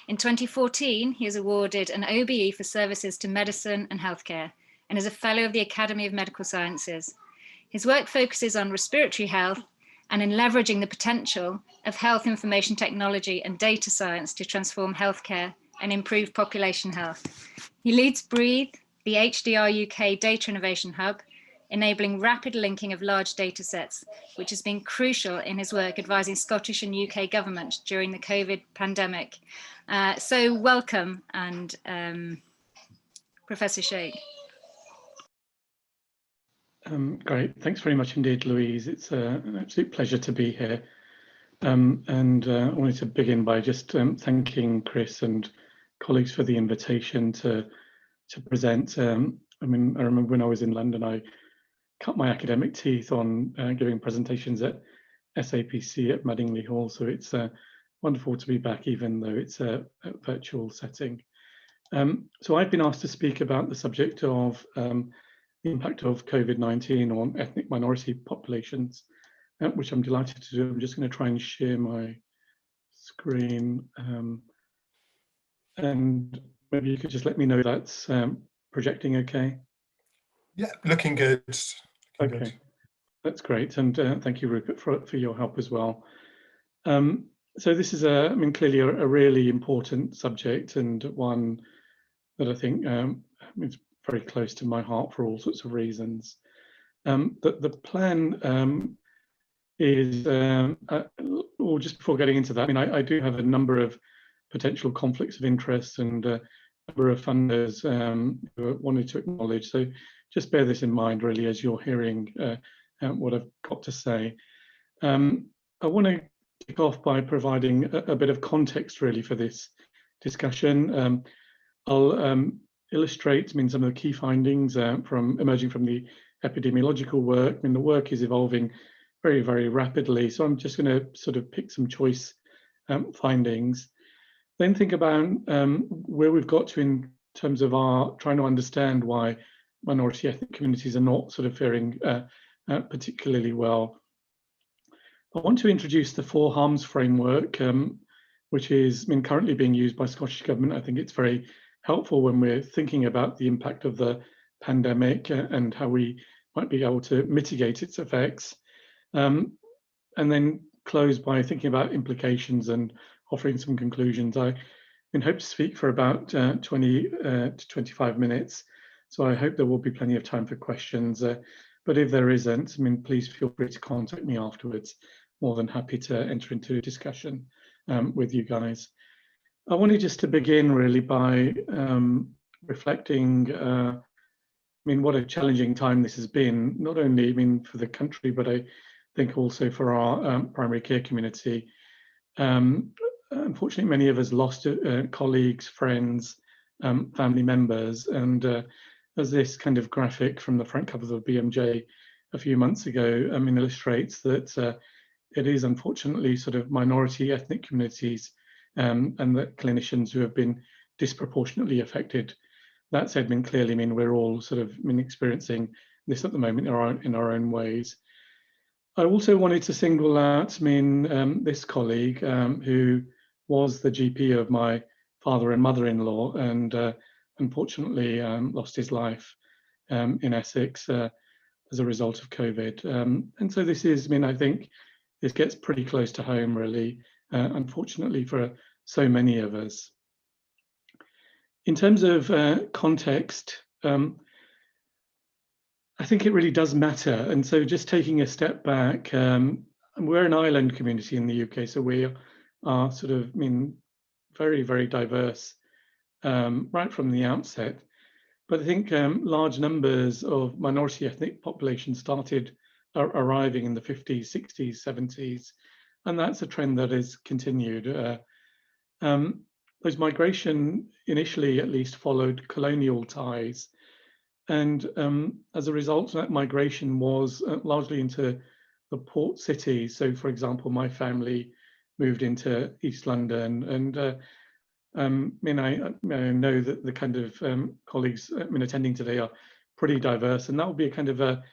In 2014, he was awarded an OBE for services to medicine and healthcare and is a fellow of the Academy of Medical Sciences. His work focuses on respiratory health and in leveraging the potential of health information technology and data science to transform healthcare and improve population health. He leads Breathe, the HDR UK Data Innovation Hub, enabling rapid linking of large data sets, which has been crucial in his work advising Scottish and UK government during the COVID pandemic. So welcome, and Professor Sheikh. Great, thanks very much indeed, Louise. It's an absolute pleasure to be here. And I wanted to begin by just thanking Chris and colleagues for the invitation to present. I mean, I remember when I was in London, I cut my academic teeth on giving presentations at SAPC at Madingley Hall. So it's wonderful to be back, even though it's a virtual setting. So I've been asked to speak about the subject of the impact of COVID-19 on ethnic minority populations, which I'm delighted to do. I'm just going to try and share my screen. And maybe you could just let me know that's projecting okay. Yeah, looking good. Okay, good. That's great. And thank you, Rupert, for your help as well. So this is, I mean, clearly a really important subject, and one that I think is very close to my heart for all sorts of reasons. The plan is, or just before getting into that, I mean, I do have a number of potential conflicts of interest and a number of funders who I wanted to acknowledge. So just bear this in mind, really, as you're hearing what I've got to say. I want to kick off by providing a bit of context, really, for this discussion. I'll illustrate, I mean, some of the key findings emerging from the epidemiological work. I mean, the work is evolving very, very rapidly, so I'm just going to sort of pick some choice findings. Then think about where we've got to in terms of our trying to understand why minority ethnic communities are not sort of faring particularly well. I want to introduce the 4 harms framework, which is, I mean, currently being used by Scottish Government. I think it's very helpful when we're thinking about the impact of the pandemic and how we might be able to mitigate its effects. And then close by thinking about implications and offering some conclusions. I hope to speak for about 20 to 25 minutes. So I hope there will be plenty of time for questions. But if there isn't, I mean, please feel free to contact me afterwards. More than happy to enter into a discussion with you guys. I wanted just to begin really by reflecting, I mean, what a challenging time this has been, not only, I mean, for the country, but I think also for our primary care community. Unfortunately, many of us lost colleagues, friends, family members, and as this kind of graphic from the front cover of BMJ a few months ago, I mean, illustrates that it is unfortunately sort of minority ethnic communities and the clinicians who have been disproportionately affected. That said, I mean, clearly, I mean, we're all sort of experiencing this at the moment in our own ways. I also wanted to single out, I mean, this colleague who was the GP of my father and mother-in-law, and unfortunately lost his life in Essex as a result of COVID. And so this is, I mean, I think this gets pretty close to home, really, unfortunately for so many of us. In terms of context, I think it really does matter. And so just taking a step back, we're an island community in the UK, so we are sort of, I mean, very, very diverse right from the outset. But I think large numbers of minority ethnic populations started arriving in the 50s, 60s, 70s, and that's a trend that has continued. Those migration initially, at least, followed colonial ties. And as a result, that migration was largely into the port cities. So, for example, my family moved into East London, and I mean, I know that the kind of colleagues I mean, attending today are pretty diverse, and that will be a kind of a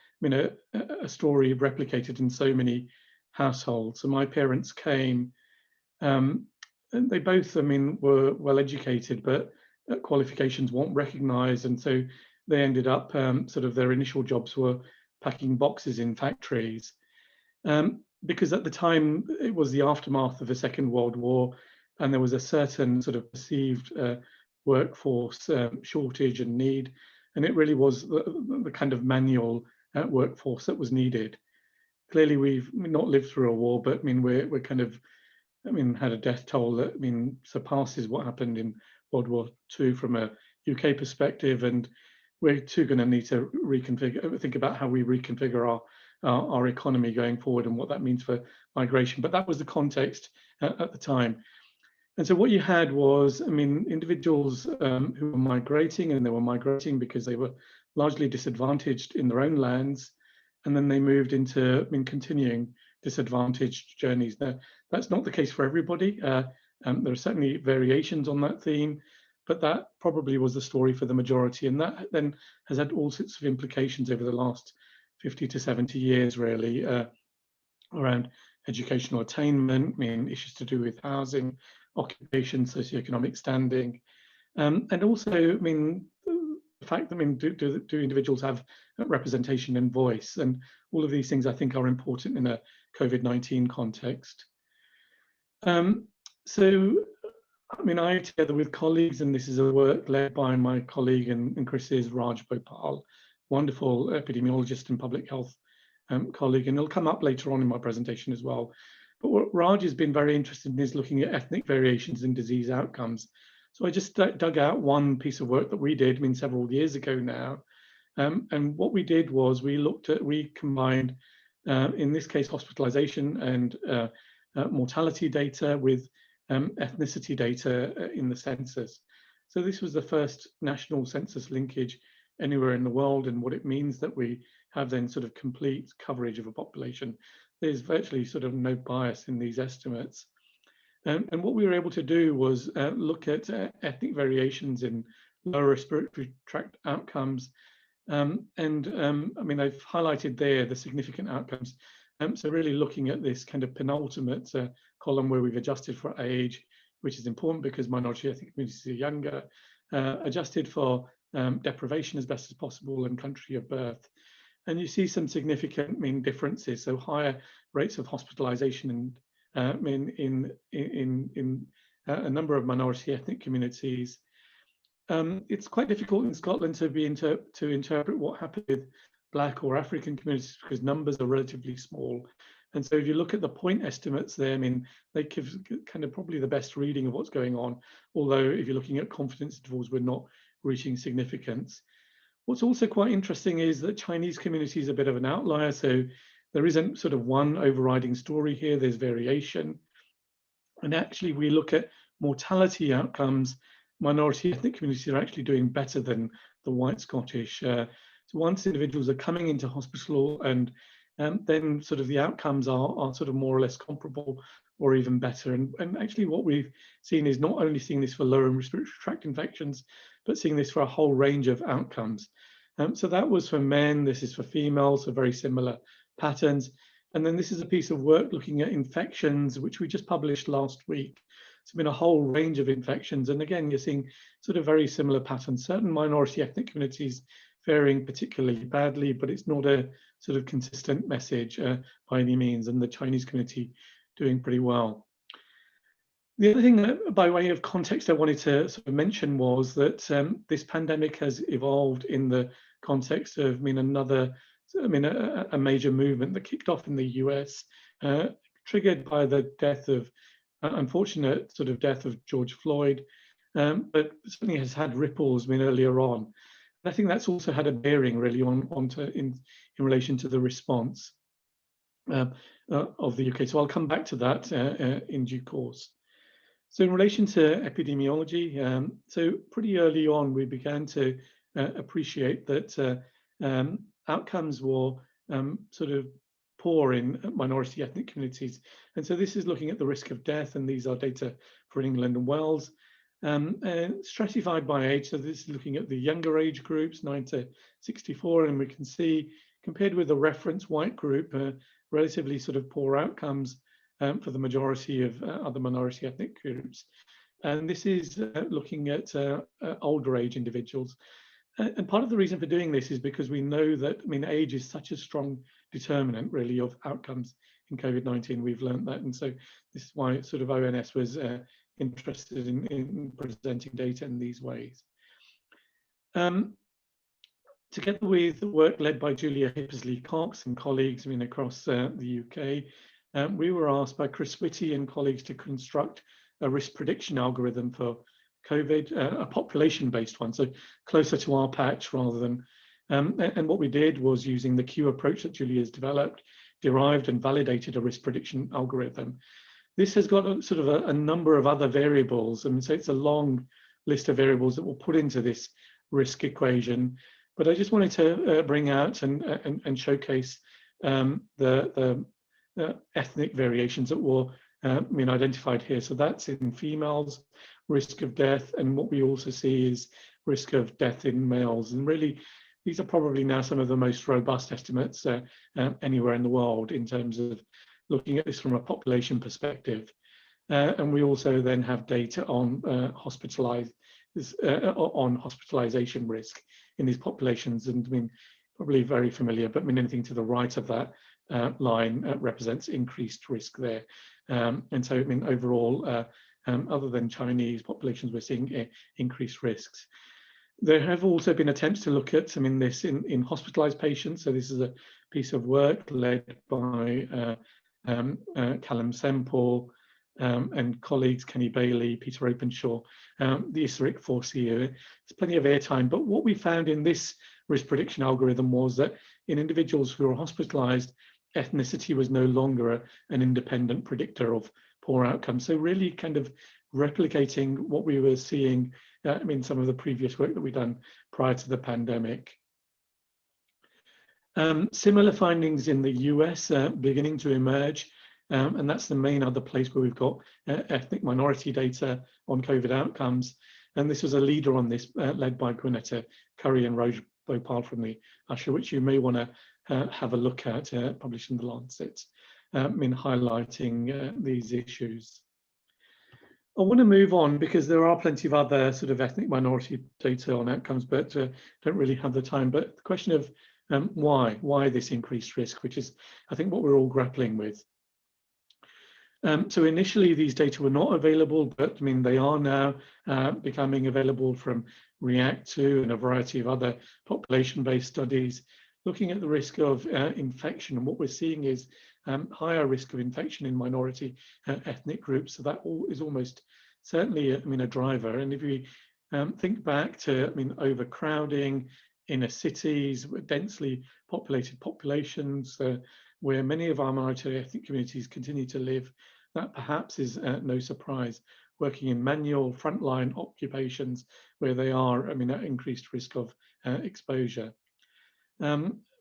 story replicated in so many households. So my parents came they both, I mean, were well educated, but qualifications weren't recognized. And so they ended up sort of their initial jobs were packing boxes in factories. Because at the time it was the aftermath of the Second World War, and there was a certain sort of perceived workforce shortage and need, and it really was the kind of manual workforce that was needed. Clearly, we've not lived through a war, but I mean we're kind of, I mean, had a death toll that, I mean, surpasses what happened in World War II from a UK perspective, and we're too going to need to think about how we reconfigure our economy going forward and what that means for migration. But that was the context at the time. And so what you had was, I mean, individuals who were migrating, and they were migrating because they were largely disadvantaged in their own lands, and then they moved into, I mean, continuing disadvantaged journeys. Now, that's not the case for everybody. There are certainly variations on that theme, but that probably was the story for the majority. And that then has had all sorts of implications over the last 50 to 70 years, really, around educational attainment, I mean, issues to do with housing, occupation, socioeconomic standing, and also, I mean, the fact that, I mean, do individuals have representation and voice? And all of these things, I think, are important in a COVID-19 context. So, I mean, I, together with colleagues, and this is a work led by my colleague and Chris's Raj Bhopal, wonderful epidemiologist and public health colleague, and it'll come up later on in my presentation as well. But what Raj has been very interested in is looking at ethnic variations in disease outcomes. So I just dug out one piece of work that we did, I mean, several years ago now. And what we did was we combined, in this case, hospitalization and mortality data with ethnicity data in the census. So this was the first national census linkage anywhere in the world, and what it means that we have then sort of complete coverage of a population. There's virtually sort of no bias in these estimates. And what we were able to do was look at ethnic variations in lower respiratory tract outcomes. I mean, I've highlighted there the significant outcomes. So really looking at this kind of penultimate column where we've adjusted for age, which is important because minority ethnic communities are younger, adjusted for deprivation as best as possible and country of birth. And you see some significant, I mean, differences. So higher rates of hospitalization in a number of minority ethnic communities. It's quite difficult in Scotland to interpret what happened with Black or African communities because numbers are relatively small. And so if you look at the point estimates there, I mean, they give kind of probably the best reading of what's going on, although if you're looking at confidence intervals, we're not reaching significance. What's also quite interesting is that Chinese community is a bit of an outlier. So there isn't sort of one overriding story here, there's variation. And actually we look at mortality outcomes, minority ethnic communities are actually doing better than the white Scottish. So once individuals are coming into hospital and then sort of the outcomes are sort of more or less comparable or even better. And actually what we've seen is not only seeing this for lower respiratory tract infections, but seeing this for a whole range of outcomes. So that was for men, this is for females, so very similar patterns. And then this is a piece of work looking at infections, which we just published last week. It's been a whole range of infections. And again, you're seeing sort of very similar patterns. Certain minority ethnic communities faring particularly badly, but it's not a sort of consistent message by any means, and the Chinese community doing pretty well. The other thing that, by way of context, I wanted to sort of mention was that this pandemic has evolved in the context of, a major movement that kicked off in the US, triggered by the death of, unfortunate sort of death of George Floyd, but certainly has had ripples earlier on. And I think that's also had a bearing really in relation to the response of the UK. So I'll come back to that in due course. So in relation to epidemiology, so pretty early on, we began to appreciate that outcomes were sort of poor in minority ethnic communities. And so this is looking at the risk of death, and these are data for England and Wales, stratified by age. So this is looking at the younger age groups, 9 to 64, and we can see, compared with the reference white group, relatively sort of poor outcomes for the majority of other minority ethnic groups. And this is looking at older age individuals. And part of the reason for doing this is because we know that, I mean, age is such a strong determinant, really, of outcomes in COVID-19. We've learned that. And so this is why sort of ONS was interested in presenting data in these ways. Together with the work led by Julia Hippersley-Cox and colleagues, I mean, across the UK, we were asked by Chris Whitty and colleagues to construct a risk prediction algorithm for COVID, a population-based one, so closer to our patch rather than, and what we did was, using the Q approach that Julia's developed, derived and validated a risk prediction algorithm. This has got a sort of a number of other variables, and so it's a long list of variables that we'll put into this risk equation. But I just wanted to bring out and showcase the ethnic variations that were identified here. So that's in females, risk of death, and what we also see is risk of death in males. And really, these are probably now some of the most robust estimates anywhere in the world in terms of looking at this from a population perspective. And we also then have data on hospitalization risk in these populations. And I mean, probably very familiar, but I mean, anything to the right of that line represents increased risk there. And so, I mean, overall, other than Chinese populations, we're seeing increased risks. There have also been attempts to look at, I mean, this in hospitalized patients. So this is a piece of work led by Callum Semple and colleagues Kenny Bailey, Peter Openshaw, the ISRIC 4C. There's plenty of airtime, but what we found in this risk prediction algorithm was that in individuals who are hospitalized, ethnicity was no longer an independent predictor of poor outcomes. So really kind of replicating what we were seeing some of the previous work that we've done prior to the pandemic. Similar findings in the US beginning to emerge, and that's the main other place where we've got ethnic minority data on COVID outcomes. And this was a leader on this, led by Gwynetta Curry and Roj Bhopal from the Usher, which you may want to have a look at, published in the Lancet, in highlighting these issues. I want to move on because there are plenty of other sort of ethnic minority data on outcomes, but don't really have the time. But the question of why this increased risk, which is, I think, what we're all grappling with. So initially, these data were not available, but I mean, they are now becoming available from REACT-2 and a variety of other population-based studies, looking at the risk of infection. And what we're seeing is higher risk of infection in minority ethnic groups. So that is almost certainly, a driver. And if we think back to, overcrowding, inner cities, densely populated populations, where many of our minority ethnic communities continue to live, that perhaps is no surprise. Working in manual frontline occupations where they are, at increased risk of exposure.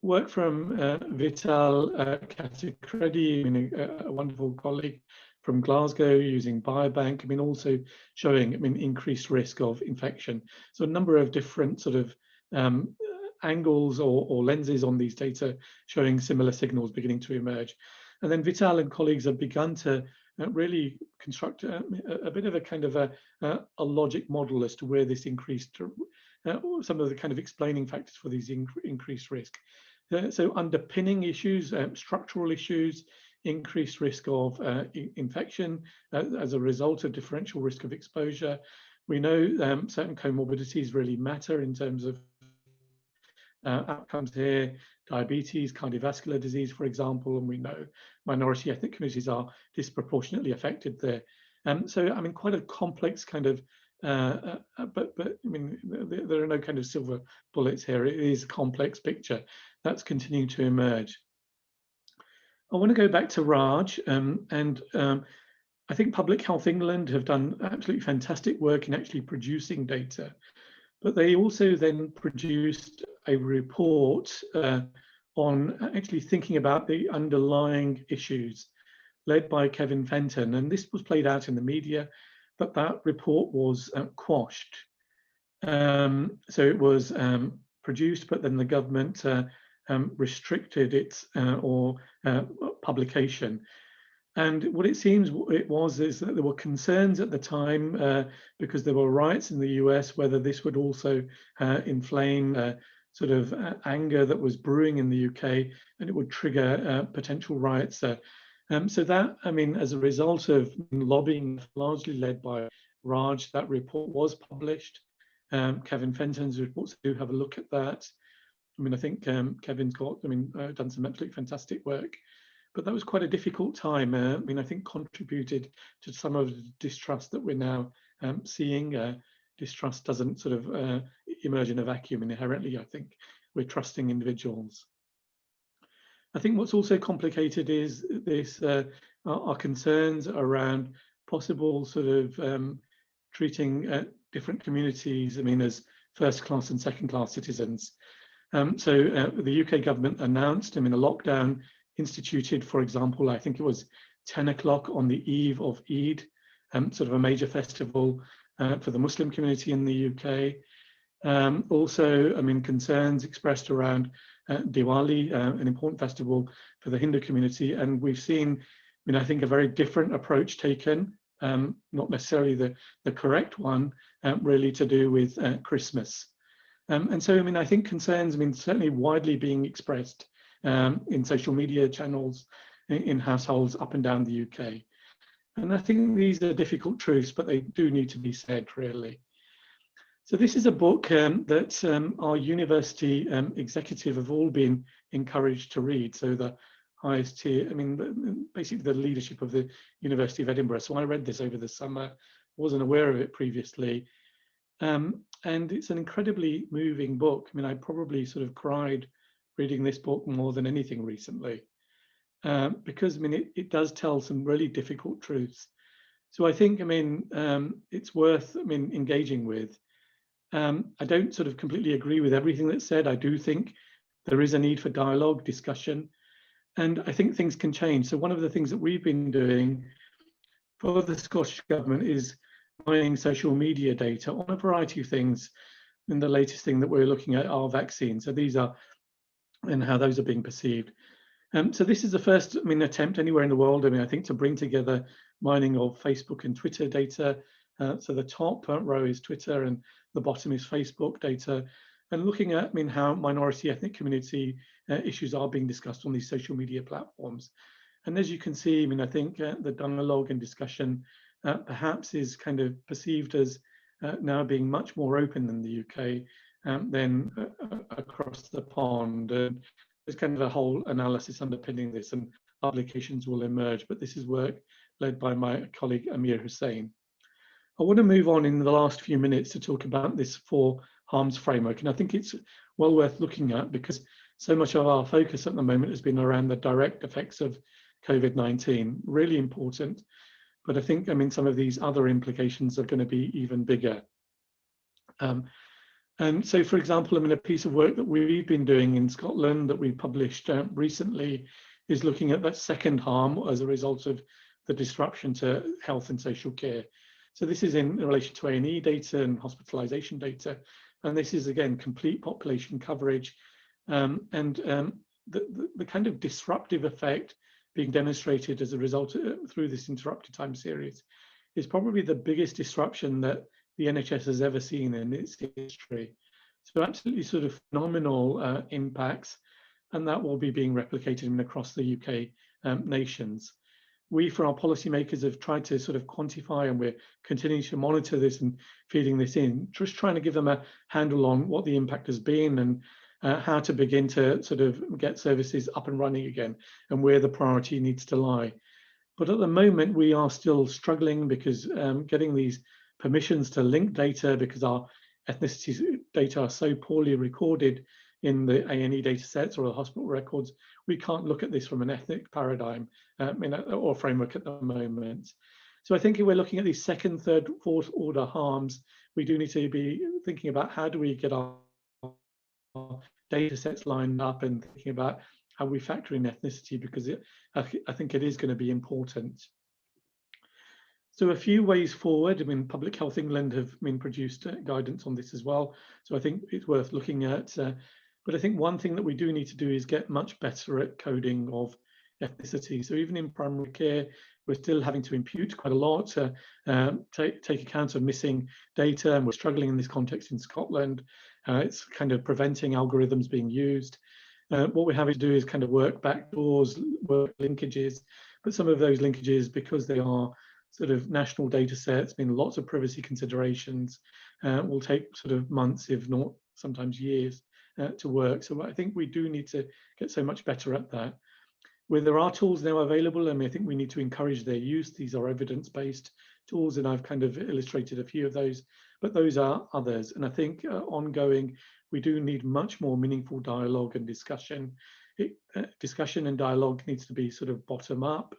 Work from Vital Katikredi, a wonderful colleague from Glasgow, using Biobank, also showing, increased risk of infection. So a number of different sort of angles or lenses on these data showing similar signals beginning to emerge. And then Vital and colleagues have begun to really construct a bit of a kind of a logic model as to where this increased, some of the kind of explaining factors for these increased risk. So underpinning issues, structural issues, increased risk of infection as a result of differential risk of exposure. We know certain comorbidities really matter in terms of outcomes here, diabetes, cardiovascular disease, for example, and we know minority ethnic communities are disproportionately affected there. So, quite a complex kind of, but there are no kind of silver bullets here. It is a complex picture that's continuing to emerge. I want to go back to Raj, and I think Public Health England have done absolutely fantastic work in actually producing data. But they also then produced a report on actually thinking about the underlying issues, led by Kevin Fenton. And this was played out in the media, but that report was quashed. So it was produced, but then the government restricted its publication. And what it seems it was is that there were concerns at the time because there were riots in the US, whether this would also inflame sort of anger that was brewing in the UK, and it would trigger potential riots there. So that, I mean, as a result of lobbying largely led by Raj, that report was published. Kevin Fenton's reports do have a look at that. I mean, I think Kevin's got, done some absolutely fantastic work. But that was quite a difficult time. I mean, I think contributed to some of the distrust that we're now seeing. Distrust doesn't sort of emerge in a vacuum inherently. I think we're trusting individuals. I think what's also complicated is this our concerns around possible sort of treating different communities, I mean, as first-class and second-class citizens. So the UK government announced, a lockdown instituted, for example, I think it was 10 o'clock on the eve of Eid, sort of a major festival for the Muslim community in the UK. Also, concerns expressed around Diwali, an important festival for the Hindu community. And we've seen, I think a very different approach taken, not necessarily the correct one, really to do with Christmas. And so, I think concerns, certainly widely being expressed in social media channels, in households up and down the UK. And I think these are difficult truths, but they do need to be said, really. So this is a book that our university executive have all been encouraged to read. So the highest tier, basically the leadership of the University of Edinburgh. So I read this over the summer, wasn't aware of it previously. And it's an incredibly moving book. I probably sort of cried reading this book more than anything recently, because it does tell some really difficult truths. So I think it's worth engaging with. I don't sort of completely agree with everything that's said. I do think there is a need for dialogue, discussion, and I think things can change. So one of the things that we've been doing for the Scottish Government is mining social media data on a variety of things. And the latest thing that we're looking at are vaccines. So these are and how those are being perceived. So this is the first attempt anywhere in the world, I think, to bring together mining of Facebook and Twitter data. So the top row is Twitter and the bottom is Facebook data, and looking at how minority ethnic community issues are being discussed on these social media platforms. And as you can see, I think the dialogue and discussion perhaps is kind of perceived as now being much more open than the UK than across the pond. There's kind of a whole analysis underpinning this, and publications will emerge, but this is work led by my colleague Amir Hussain. I want to move on in the last few minutes to talk about this 4 harms framework, and I think it's well worth looking at because so much of our focus at the moment has been around the direct effects of COVID-19, really important, but I think some of these other implications are going to be even bigger. And so, for example, a piece of work that we've been doing in Scotland that we published recently is looking at that second harm as a result of the disruption to health and social care. So this is in relation to A&E data and hospitalisation data. And this is, again, complete population coverage. The kind of disruptive effect being demonstrated as a result through this interrupted time series is probably the biggest disruption that the NHS has ever seen in its history. So absolutely sort of phenomenal impacts, and that will be being replicated across the UK nations. We, for our policymakers, have tried to sort of quantify, and we're continuing to monitor this and feeding this in, just trying to give them a handle on what the impact has been and how to begin to sort of get services up and running again and where the priority needs to lie. But at the moment, we are still struggling because getting these permissions to link data, because our ethnicity data are so poorly recorded in the A&E data sets or the hospital records, we can't look at this from an ethnic paradigm or framework at the moment. So I think if we're looking at these second, third, fourth order harms, we do need to be thinking about how do we get our data sets lined up and thinking about how we factor in ethnicity, because I think it is going to be important. So a few ways forward. Public Health England have produced guidance on this as well. So I think it's worth looking at. But I think one thing that we do need to do is get much better at coding of ethnicity. So even in primary care, we're still having to impute quite a lot, take account of missing data, and we're struggling in this context in Scotland. It's kind of preventing algorithms being used. What we're having to do is kind of work backdoors, work linkages, but some of those linkages, because they are sort of national data sets, I mean, lots of privacy considerations, will take sort of months, if not sometimes years, to work. So I think we do need to get so much better at that. Where there are tools now available, I mean, I think we need to encourage their use. These are evidence-based tools, and I've kind of illustrated a few of those, but those are others. And I think ongoing, we do need much more meaningful dialogue and discussion. Discussion and dialogue needs to be sort of bottom up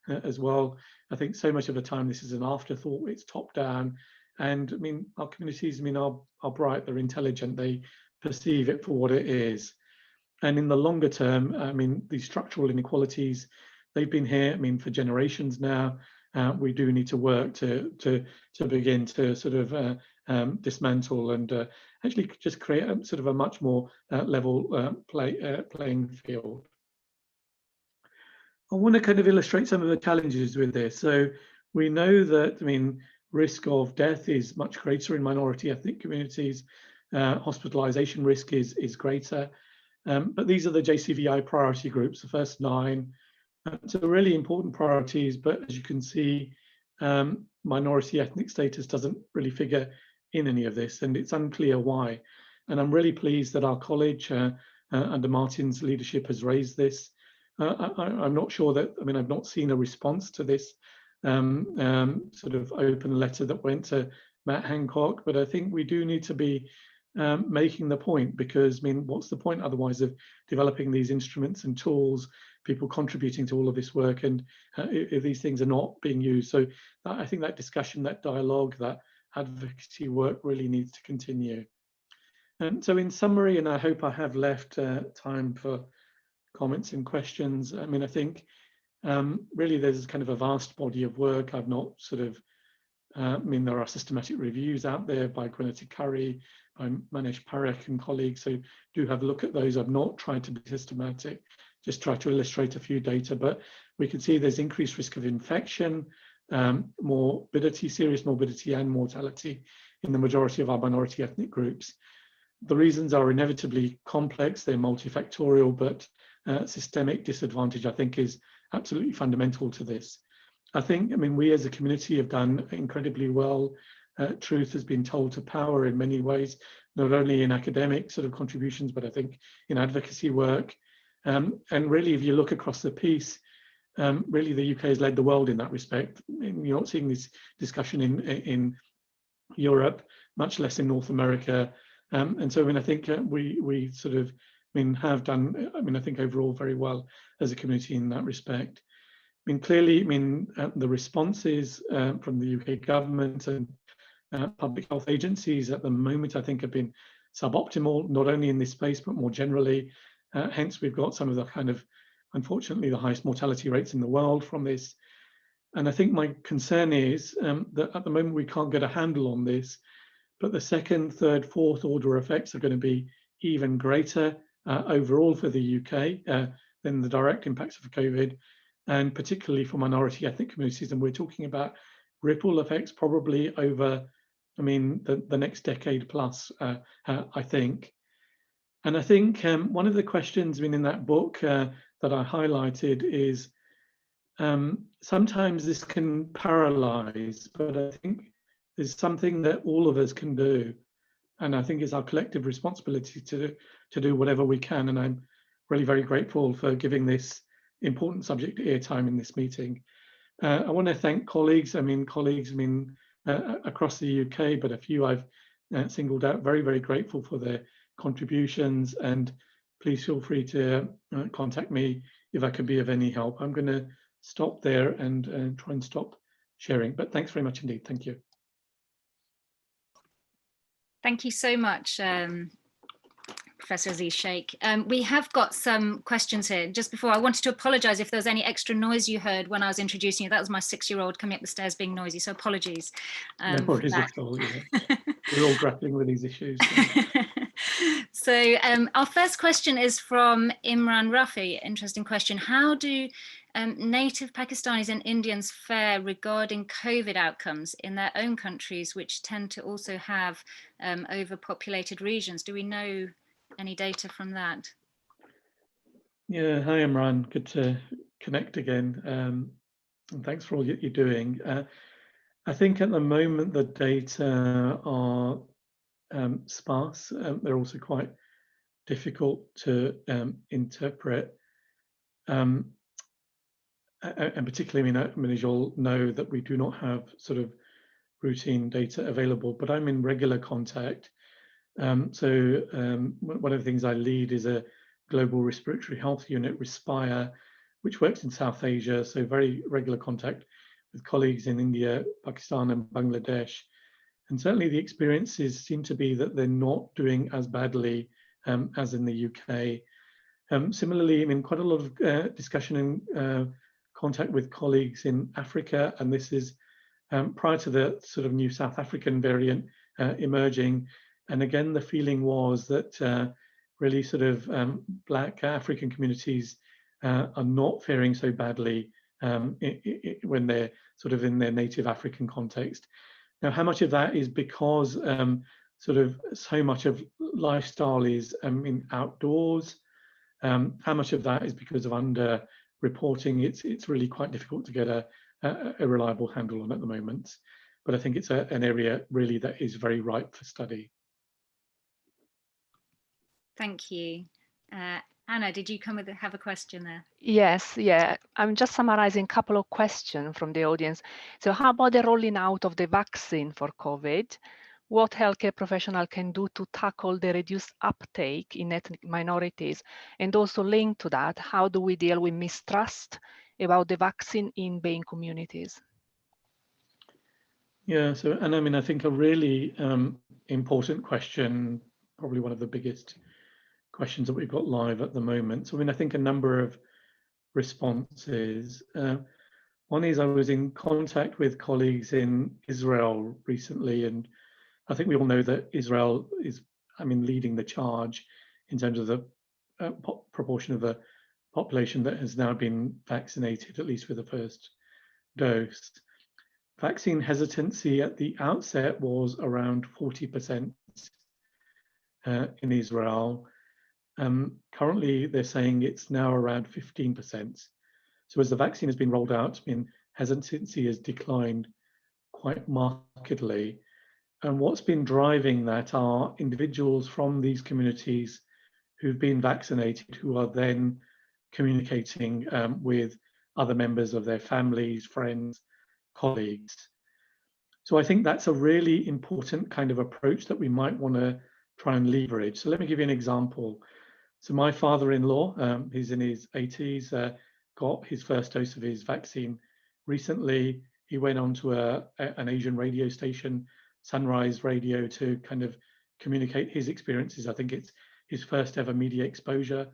as well. I think so much of the time this is an afterthought, it's top down. And I mean, our communities, I mean, are bright, they're intelligent, they perceive it for what it is. And in the longer term, I mean, these structural inequalities, they've been here, I mean, for generations now. We do need to work to begin to sort of dismantle and actually just create a sort of a much more level playing field. I want to kind of illustrate some of the challenges with this. So we know that, I mean, risk of death is much greater in minority ethnic communities. Hospitalization risk is greater. But these are the JCVI priority groups, the first 9. So really important priorities, but as you can see, minority ethnic status doesn't really figure in any of this, and it's unclear why. And I'm really pleased that our college, under Martin's leadership, has raised this. I'm not sure that, I mean, I've not seen a response to this sort of open letter that went to Matt Hancock, but I think we do need to be making the point, because I mean, what's the point otherwise of developing these instruments and tools, people contributing to all of this work, and if these things are not being used? So I think that discussion, that dialogue, that advocacy work really needs to continue. And so in summary, and I hope I have left time for comments and questions, I mean, I think really there's kind of a vast body of work. I've not sort of, I mean, there are systematic reviews out there by Gwyneth Curry, by Manish Parekh and colleagues, so do have a look at those. I've not tried to be systematic, just try to illustrate a few data, but we can see there's increased risk of infection, morbidity, serious morbidity and mortality in the majority of our minority ethnic groups. The reasons are inevitably complex, they're multifactorial, but systemic disadvantage, I think, is absolutely fundamental to this. I think, I mean, we as a community have done incredibly well. Truth has been told to power in many ways, not only in academic sort of contributions, but I think in advocacy work. And really, if you look across the piece, really the UK has led the world in that respect. You're not seeing this discussion in Europe, much less in North America. And so, I mean, I think we sort of, I mean, have done, I mean, I think overall very well as a community in that respect. I mean, clearly, I mean, the responses from the UK government and public health agencies at the moment, I think, have been suboptimal, not only in this space, but more generally. Hence, we've got some of the kind of, unfortunately, the highest mortality rates in the world from this. And I think my concern is that at the moment, we can't get a handle on this, but the second, third, fourth order effects are going to be even greater overall for the UK than the direct impacts of COVID, and particularly for minority ethnic communities. And we're talking about ripple effects probably over, I mean, the next decade plus, I think. And I think one of the questions, I mean, in that book that I highlighted is sometimes this can paralyze, but I think there's something that all of us can do. And I think it's our collective responsibility to do whatever we can. And I'm really very grateful for giving this important subject airtime in this meeting. I want to thank colleagues, across the UK, but a few I've singled out, very, very grateful for their contributions. And please feel free to contact me if I can be of any help. I'm going to stop there and try and stop sharing, but thanks very much indeed. Thank you. Thank you so much, Professor Aziz Sheikh. We have got some questions here. Just before, I wanted to apologise if there was any extra noise you heard when I was introducing you. That was my 6-year-old coming up the stairs being noisy, so apologies. No worries at all. Yeah. We're all grappling with these issues. So our first question is from Imran Rafi. Interesting question. How do native Pakistanis and Indians fare regarding COVID outcomes in their own countries, which tend to also have overpopulated regions? Do we know any data from that? Yeah, hi Imran, good to connect again. And thanks for all you're doing. I think at the moment the data are sparse. They're also quite difficult to interpret. And particularly, I mean, as you all know, that we do not have sort of routine data available, but I'm in regular contact. So one of the things I lead is a global respiratory health unit, Respire, which works in South Asia. So very regular contact with colleagues in India, Pakistan, and Bangladesh. And certainly the experiences seem to be that they're not doing as badly as in the UK. Similarly, I mean, quite a lot of discussion and contact with colleagues in Africa, and this is prior to the sort of new South African variant emerging. And again, the feeling was that really sort of Black African communities are not faring so badly when they're sort of in their native African context. Now, how much of that is because sort of so much of lifestyle is in outdoors? How much of that is because of under-reporting? It's really quite difficult to get a reliable handle on at the moment. But I think it's an area really that is very ripe for study. Thank you. Anna, did you have a question there? Yes, yeah. I'm just summarizing a couple of questions from the audience. So how about the rolling out of the vaccine for COVID? What healthcare professional can do to tackle the reduced uptake in ethnic minorities? And also linked to that, how do we deal with mistrust about the vaccine in BAME communities? Yeah, so, and I mean, I think a really important question, probably one of the biggest questions that we've got live at the moment. So, I mean, I think a number of responses. One is I was in contact with colleagues in Israel recently, and I think we all know that Israel is, I mean, leading the charge in terms of the proportion of the population that has now been vaccinated, at least with the first dose. Vaccine hesitancy at the outset was around 40% in Israel. Currently, they're saying it's now around 15%. So as the vaccine has been rolled out, I mean, hesitancy has declined quite markedly. And what's been driving that are individuals from these communities who've been vaccinated, who are then communicating with other members of their families, friends, colleagues. So I think that's a really important kind of approach that we might want to try and leverage. So let me give you an example. So my father-in-law, he's in his 80s, got his first dose of his vaccine recently. He went on to an Asian radio station, Sunrise Radio, to kind of communicate his experiences. I think it's his first ever media exposure,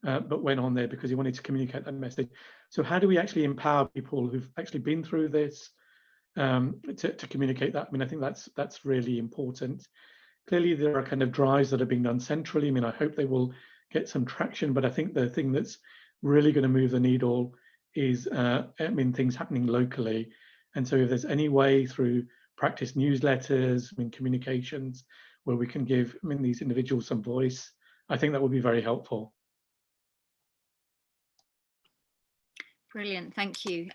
but went on there because he wanted to communicate that message. So how do we actually empower people who've actually been through this to communicate that? I mean, I think that's really important. Clearly, there are kind of drives that are being done centrally. I mean, I hope they will get some traction, but I think the thing that's really going to move the needle is, I mean, things happening locally. And so if there's any way through practice newsletters, I mean, communications, where we can give, I mean, these individuals some voice, I think that would be very helpful. Brilliant, thank you.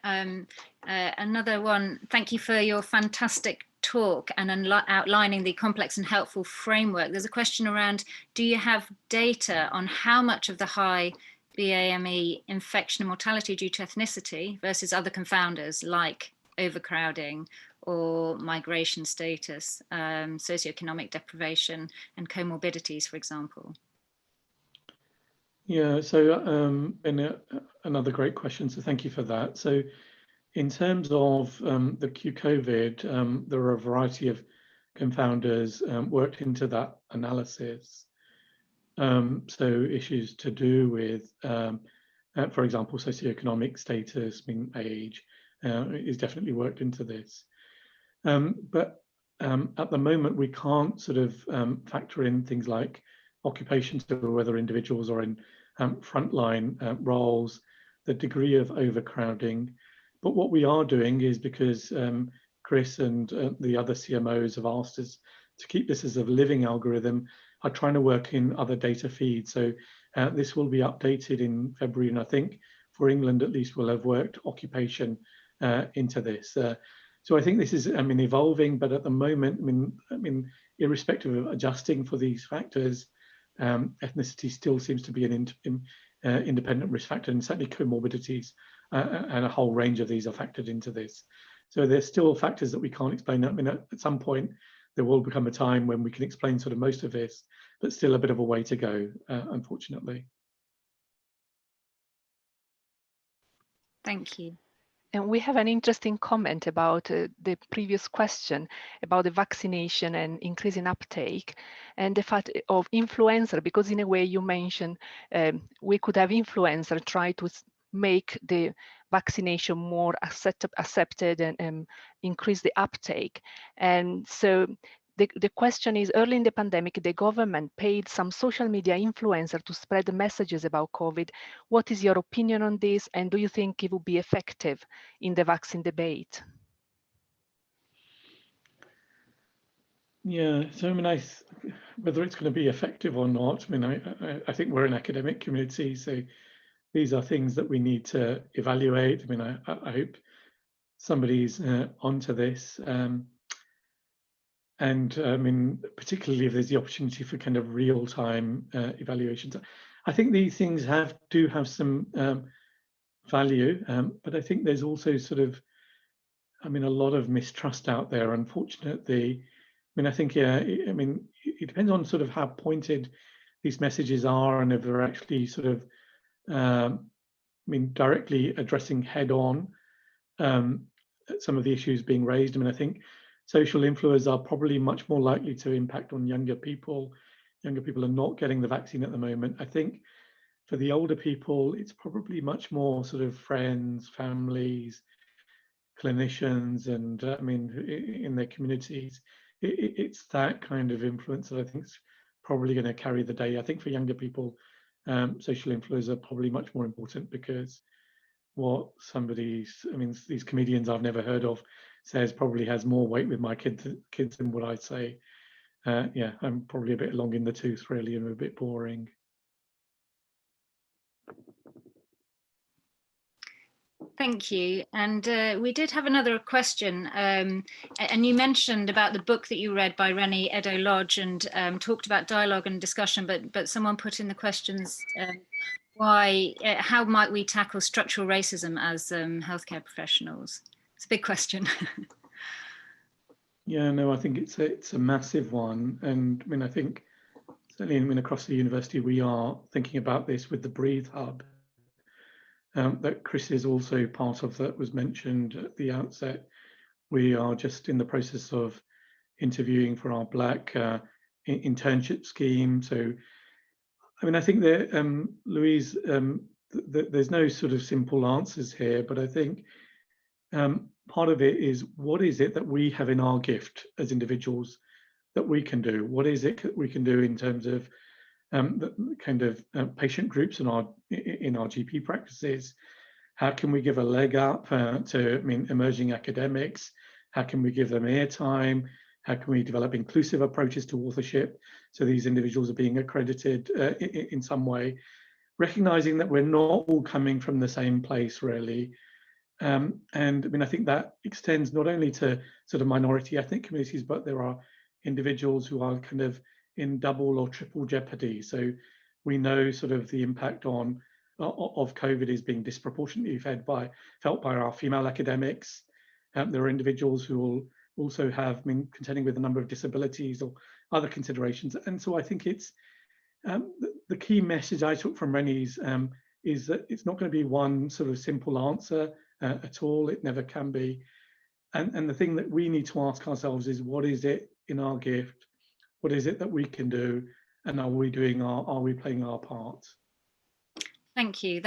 Another one, thank you for your fantastic talk and outlining the complex and helpful framework. There's a question around, do you have data on how much of the high BAME infection and mortality due to ethnicity versus other confounders like overcrowding or migration status, socioeconomic deprivation and comorbidities, for example? Yeah, so another great question, so thank you for that. So in terms of the Q-COVID, there are a variety of confounders worked into that analysis. So issues to do with, for example, socioeconomic status, I mean, age, is definitely worked into this. But at the moment, we can't sort of factor in things like occupations, or whether individuals are in frontline roles, the degree of overcrowding. But what we are doing is, because Chris and the other CMOs have asked us to keep this as a living algorithm, are trying to work in other data feeds. So this will be updated in February, and I think for England at least we'll have worked occupation into this. So I think this is, evolving, but at the moment, irrespective of adjusting for these factors, ethnicity still seems to be an independent risk factor, and certainly comorbidities and a whole range of these are factored into this. So there's still factors that we can't explain. At some point, there will become a time when we can explain sort of most of this, but still a bit of a way to go, unfortunately. Thank you. And we have an interesting comment about the previous question about the vaccination and increasing uptake, and the fact of influencer, because in a way you mentioned we could have influencer try to make the vaccination more accepted and increase the uptake. And so the question is, early in the pandemic, the government paid some social media influencer to spread the messages about COVID. What is your opinion on this? And do you think it will be effective in the vaccine debate? Yeah, so whether it's going to be effective or not, I think we're an academic community, so these are things that we need to evaluate. I hope somebody's onto this. And particularly if there's the opportunity for kind of real-time evaluations. I think these things do have some value, but I think there's also sort of, a lot of mistrust out there, unfortunately. I think, it depends on sort of how pointed these messages are, and if they're actually sort of, directly addressing head-on some of the issues being raised. I think social influencers are probably much more likely to impact on younger people. Younger people are not getting the vaccine at the moment. I think for the older people, it's probably much more sort of friends, families, clinicians, and in their communities. It's that kind of influence that I think is probably going to carry the day. I think for younger people, social influencers are probably much more important, because what these comedians I've never heard of says probably has more weight with my kids than what I say. Yeah, I'm probably a bit long in the tooth, really, and a bit boring. Thank you. And we did have another question. And you mentioned about the book that you read by Rennie Edo-Lodge, and talked about dialogue and discussion, but someone put in the questions, how might we tackle structural racism as healthcare professionals? It's a big question. Yeah, no, I think it's a massive one. And I think certainly across the university, we are thinking about this with the Breathe Hub that Chris is also part of, that was mentioned at the outset. We are just in the process of interviewing for our Black internship scheme. So, I think that, Louise, there's no sort of simple answers here, but I think part of it is, what is it that we have in our gift as individuals that we can do? What is it that we can do in terms of the kind of patient groups in our GP practices? How can we give a leg up to emerging academics? How can we give them airtime? How can we develop inclusive approaches to authorship so these individuals are being accredited in some way? Recognizing that we're not all coming from the same place, really. And I think that extends not only to sort of minority ethnic communities, but there are individuals who are kind of in double or triple jeopardy. So we know sort of the impact of COVID is being disproportionately felt by our female academics. There are individuals who will also have contending with a number of disabilities or other considerations. And so I think it's the key message I took from Rennie's is that it's not going to be one sort of simple answer at all. It never can be. And the thing that we need to ask ourselves is, what is it in our gift? What is it that we can do? And are we playing our part? Thank you.